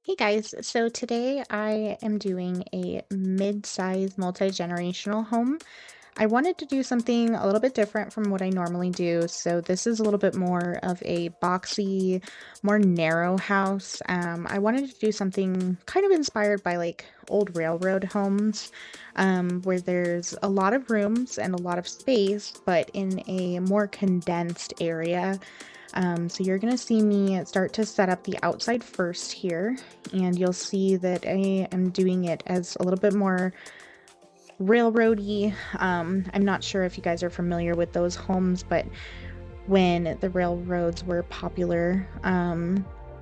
Hey guys, so today I am doing a mid-size multi-generational home. I wanted to do something a little bit different from what I normally do. So this is a little bit more of a boxy, more narrow house. I wanted to do something kind of inspired by like old railroad homes, where there's a lot of rooms and a lot of space, but in a more condensed area. So you're going to see me start to set up the outside first here, and you'll see that I am doing it as a little bit more railroady. I'm not sure if you guys are familiar with those homes, but when the railroads were popular,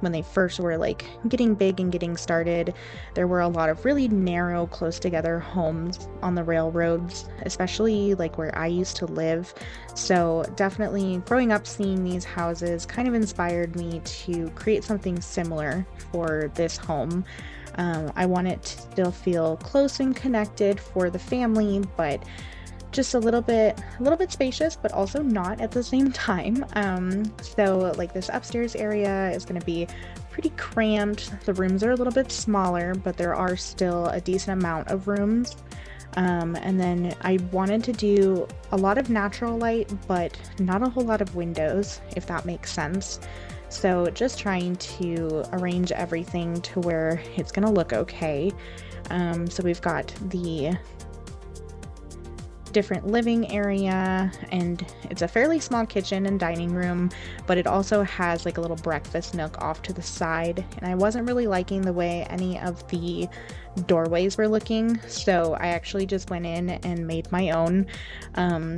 when they first were like getting big and getting started, there were a lot of really narrow, close together homes on the railroads, especially like where I used to live. So definitely growing up seeing these houses kind of inspired me to create something similar for this home. I want it to still feel close and connected for the family, but just a little bit spacious, but also not at the same time. So like this upstairs area is going to be pretty cramped. The rooms are a little bit smaller, but there are still a decent amount of rooms. And then I wanted to do a lot of natural light, but not a whole lot of windows, if that makes sense. So just trying to arrange everything to where it's going to look okay. So we've got the different living area, and it's a fairly small kitchen and dining room, but it also has like a little breakfast nook off to the side, and I wasn't really liking the way any of the doorways were looking, so I actually just went in and made my own,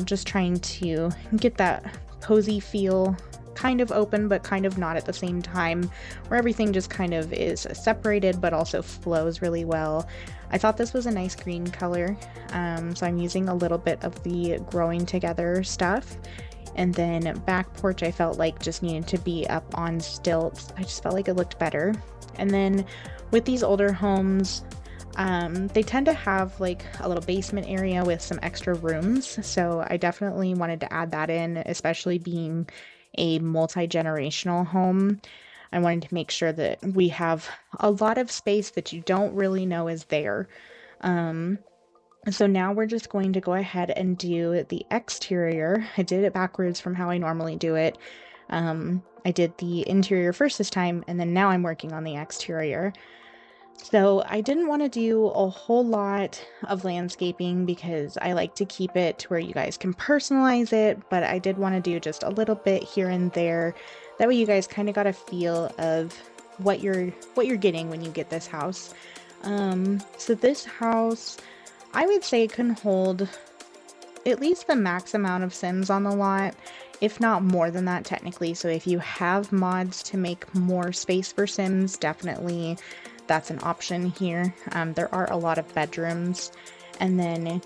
just trying to get that cozy feel, kind of open but kind of not at the same time, where everything just kind of is separated but also flows really well. I thought this was a nice green color, so I'm using a little bit of the growing together stuff. And then back porch I felt like just needed to be up on stilts. I just felt like it looked better. And then with these older homes, they tend to have like a little basement area with some extra rooms, so I definitely wanted to add that in, especially being a multi-generational home. I wanted to make sure that we have a lot of space that you don't really know is there. Um, so now we're just going to go ahead and do the exterior. I did it backwards from how I normally do it. I did the interior first this time, and then now I'm working on the exterior. So I didn't want to do a whole lot of landscaping because I like to keep it to where you guys can personalize it, but I did want to do just a little bit here and there. That way you guys kind of got a feel of what you're getting when you get this house. So this house, I would say can hold at least the max amount of Sims on the lot, if not more than that technically. So if you have mods to make more space for Sims, definitely that's an option here. There are a lot of bedrooms, and then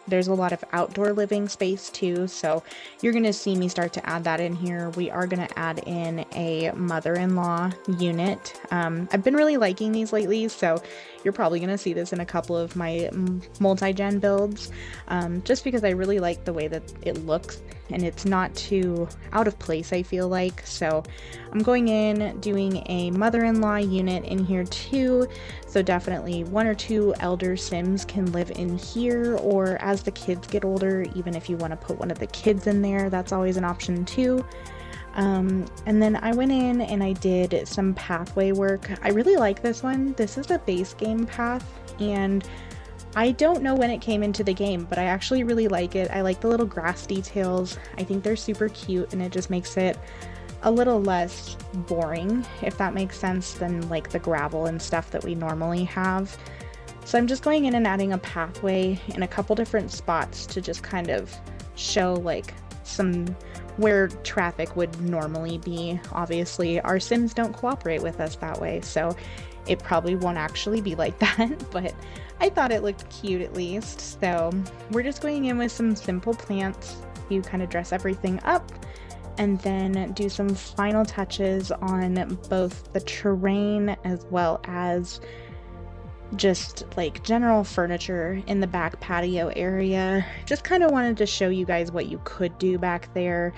there's a lot of outdoor living space too, so you're going to see me start to add that in here. We are going to add in a mother-in-law unit. I've been really liking these lately, so you're probably going to see this in a couple of my multi-gen builds, just because I really like the way that it looks, and it's not too out of place, I feel like. So I'm going in, doing a mother-in-law unit in here too, so definitely one or two elder Sims can live in here, or as the kids get older, even if you want to put one of the kids in there, that's always an option too. And then I went in and I did some pathway work. I really like this one. This is a base game path, and I don't know when it came into the game, but I actually really like it. I like the little grass details. I think they're super cute, and it just makes it a little less boring, if that makes sense, than like the gravel and stuff that we normally have. So I'm just going in and adding a pathway in a couple different spots to just kind of show like some where traffic would normally be. Obviously, our Sims don't cooperate with us that way, so it probably won't actually be like that, but I thought it looked cute at least. So we're just going in with some simple plants to kind of dress everything up, and then do some final touches on both the terrain as well as just like general furniture in the back patio area. Just kind of wanted to show you guys what you could do back there.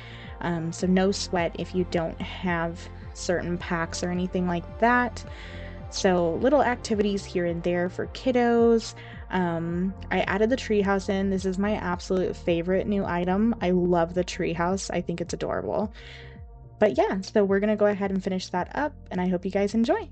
So no sweat if you don't have certain packs or anything like that. So little activities here and there for kiddos. I added the treehouse in. This is my absolute favorite new item. I love the treehouse. I think it's adorable. But yeah, so we're gonna go ahead and finish that up, and I hope you guys enjoy.